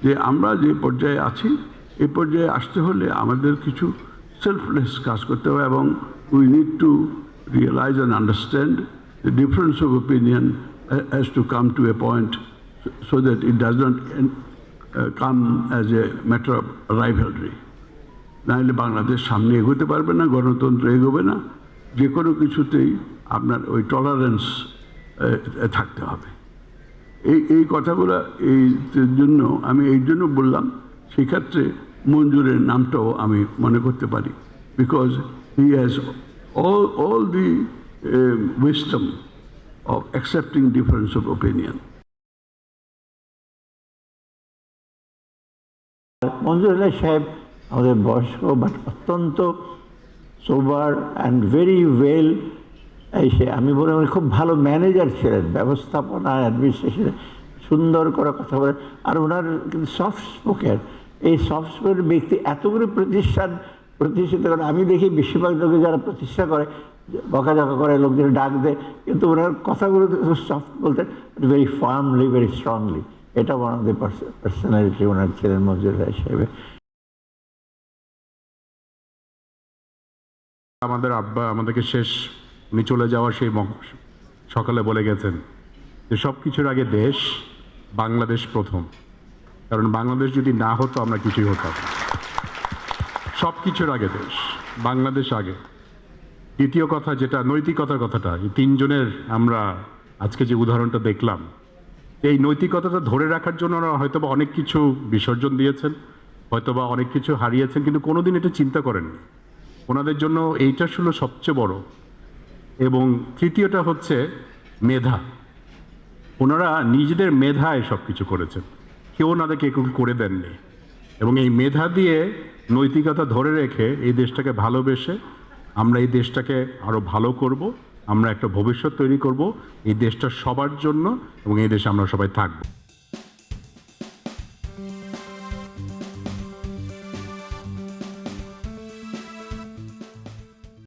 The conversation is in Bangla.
যে আমরা যে পর্যায়ে আছি এই পর্যায়ে আসতে হলে আমাদের কিছু সেলফলেস কাজ করতে হবে এবং we need to realize and understand the difference of opinion has to come to a point so that it does not come as a matter of rivalry. নাহলে বাংলাদেশ সামনে এগোতে পারবে না, গণতন্ত্র এগোবে না, যে কোনো কিছুতেই আপনার ওই টলারেন্স থাকতে হবে। এই কথাগুলো এই জন্য আমি এই জন্য বললাম, সেক্ষেত্রে মঞ্জুরের নামটাও আমি মনে করতে পারি, because he has all the wisdom of accepting difference of opinion. মঞ্জুর আলী সাহেব আমাদের বয়স্ক বাট অত্যন্ত সোবার অ্যান্ড ভেরি ওয়েল এসে আমি বলি উনি খুব ভালো ম্যানেজার ছিলেন, ব্যবস্থাপনা অ্যাডমিনিস্ট্রেশনে সুন্দর করে কথা বলেন। আর ওনার কিন্তু সফট স্পোকেন, এই সফট স্পোকেন ব্যক্তি এতগুলো প্রতিষ্ঠিত করে। আমি দেখি বেশিরভাগ লোকে যারা প্রতিষ্ঠা করে বকাঝকা করে, লোকদের ডাক দেয়, কিন্তু ওনার কথাগুলো সফট বলতেন, ভেরি ফার্মলি, ভেরি স্ট্রংলি। এটা ওয়ান অফ দি পার্সোনালিটি ওনার ছিলেন মঞ্জুর আলী সাহেবের। আমাদের আব্বা আমাদেরকে শেষ উনি চলে যাওয়ার সেই সকালে বলে গেছেন যে সব কিছুর আগে দেশ, বাংলাদেশ প্রথম। কারণ বাংলাদেশ যদি না হতো আমরা কিছুই হতাম। সব কিছুর আগে দেশ, বাংলাদেশ আগে। দ্বিতীয় কথা যেটা নৈতিকতার কথাটা, এই তিনজনের আমরা আজকে যে উদাহরণটা দেখলাম, এই নৈতিকতাটা ধরে রাখার জন্য ওরা হয়তোবা অনেক কিছু বিসর্জন দিয়েছেন, হয়তোবা অনেক কিছু হারিয়েছেন, কিন্তু কোনোদিন এটা চিন্তা করেননি। ওনাদের জন্য এইটা ছিল সবচেয়ে বড়। এবং তৃতীয়টা হচ্ছে মেধা। ওনারা নিজেদের মেধায় সব কিছু করেছেন, কেউ ওনাদেরকে একটু করে দেননি। এবং এই মেধা দিয়ে নৈতিকতা ধরে রেখে এই দেশটাকে ভালোবেসে আমরা এই দেশটাকে আরও ভালো করব, আমরা একটা ভবিষ্যৎ তৈরি করব এই দেশটা সবার জন্য, এবং এই দেশে আমরা সবাই থাকব।